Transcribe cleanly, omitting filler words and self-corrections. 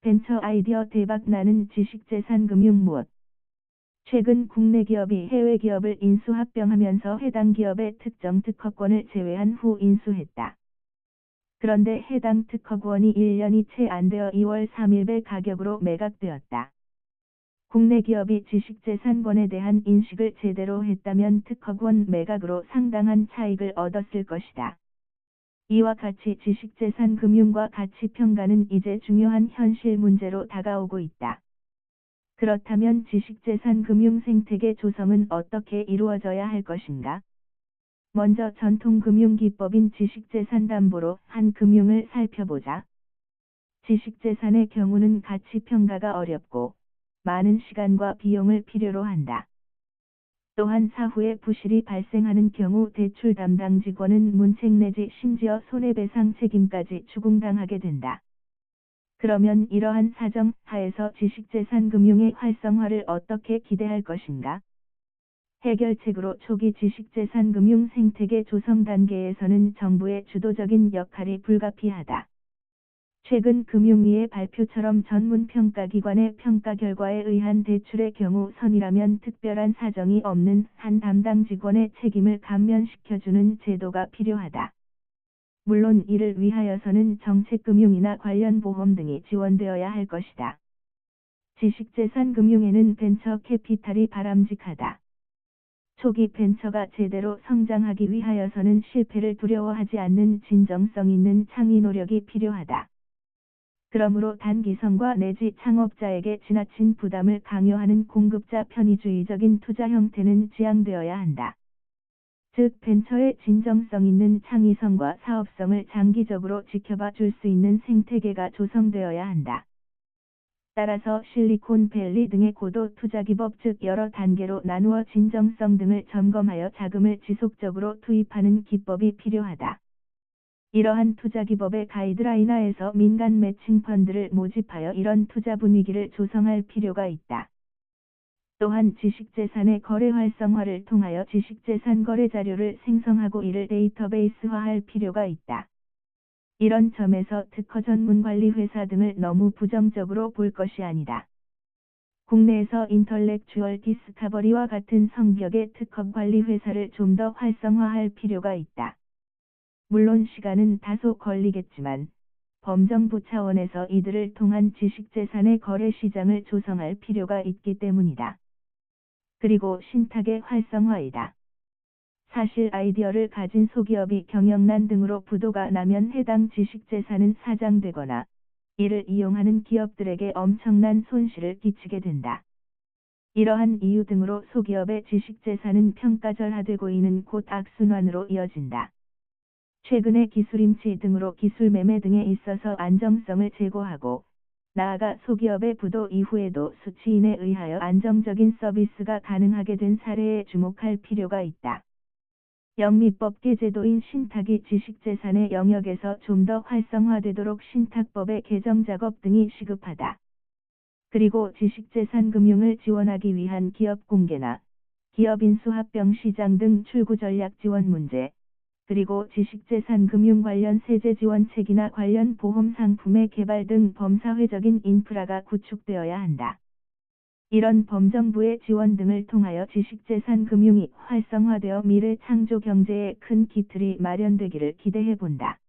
벤처 아이디어 대박나는 지식재산 금융 무엇? 최근 국내 기업이 해외 기업을 인수합병하면서 해당 기업의 특정 특허권을 제외한 후 인수했다. 그런데 해당 특허권이 1년이 채 안 되어 2월 3일 가격으로 매각되었다. 국내 기업이 지식재산권에 대한 인식을 제대로 했다면 특허권 매각으로 상당한 차익을 얻었을 것이다. 이와 같이 지식재산 금융과 가치평가는 이제 중요한 현실 문제로 다가오고 있다. 그렇다면 지식재산 금융 생태계 조성은 어떻게 이루어져야 할 것인가? 먼저 전통금융기법인 지식재산담보로 한 금융을 살펴보자. 지식재산의 경우는 가치평가가 어렵고 많은 시간과 비용을 필요로 한다. 또한 사후에 부실이 발생하는 경우 대출 담당 직원은 문책 내지 심지어 손해배상 책임까지 추궁당하게 된다. 그러면 이러한 사정 하에서 지식재산 금융의 활성화를 어떻게 기대할 것인가? 해결책으로 초기 지식재산 금융 생태계 조성 단계에서는 정부의 주도적인 역할이 불가피하다. 최근 금융위의 발표처럼 전문평가기관의 평가 결과에 의한 대출의 경우 선이라면 특별한 사정이 없는 한 담당 직원의 책임을 감면시켜주는 제도가 필요하다. 물론 이를 위하여서는 정책금융이나 관련 보험 등이 지원되어야 할 것이다. 지식재산 금융에는 벤처 캐피탈이 바람직하다. 초기 벤처가 제대로 성장하기 위하여서는 실패를 두려워하지 않는 진정성 있는 창의 노력이 필요하다. 그러므로 단기성과 내지 창업자에게 지나친 부담을 강요하는 공급자 편의주의적인 투자 형태는 지양되어야 한다. 즉 벤처의 진정성 있는 창의성과 사업성을 장기적으로 지켜봐 줄 수 있는 생태계가 조성되어야 한다. 따라서 실리콘밸리 등의 고도 투자기법 즉 여러 단계로 나누어 진정성 등을 점검하여 자금을 지속적으로 투입하는 기법이 필요하다. 이러한 투자기법의 가이드라인하에서 민간 매칭 펀드를 모집하여 이런 투자 분위기를 조성할 필요가 있다. 또한 지식재산의 거래 활성화를 통하여 지식재산 거래 자료를 생성하고 이를 데이터베이스화할 필요가 있다. 이런 점에서 특허 전문 관리 회사 등을 너무 부정적으로 볼 것이 아니다. 국내에서 인터렉추얼 디스커버리와 같은 성격의 특허 관리 회사를 좀 더 활성화할 필요가 있다. 물론 시간은 다소 걸리겠지만 범정부 차원에서 이들을 통한 지식재산의 거래 시장을 조성할 필요가 있기 때문이다. 그리고 신탁의 활성화이다. 사실 아이디어를 가진 소기업이 경영난 등으로 부도가 나면 해당 지식재산은 사장되거나 이를 이용하는 기업들에게 엄청난 손실을 끼치게 된다. 이러한 이유 등으로 소기업의 지식재산은 평가절하되고 이는 곧 악순환으로 이어진다. 최근의 기술임치 등으로 기술 매매 등에 있어서 안정성을 제고하고 나아가 소기업의 부도 이후에도 수치인에 의하여 안정적인 서비스가 가능하게 된 사례에 주목할 필요가 있다. 영미법 제도인 신탁이 지식재산의 영역에서 좀 더 활성화되도록 신탁법의 개정 작업 등이 시급하다. 그리고 지식재산 금융을 지원하기 위한 기업 공개나 기업 인수합병 시장 등 출구 전략 지원 문제, 그리고 지식재산 금융 관련 세제 지원책이나 관련 보험 상품의 개발 등 범사회적인 인프라가 구축되어야 한다. 이런 범정부의 지원 등을 통하여 지식재산 금융이 활성화되어 미래 창조 경제에 큰 기틀이 마련되기를 기대해 본다.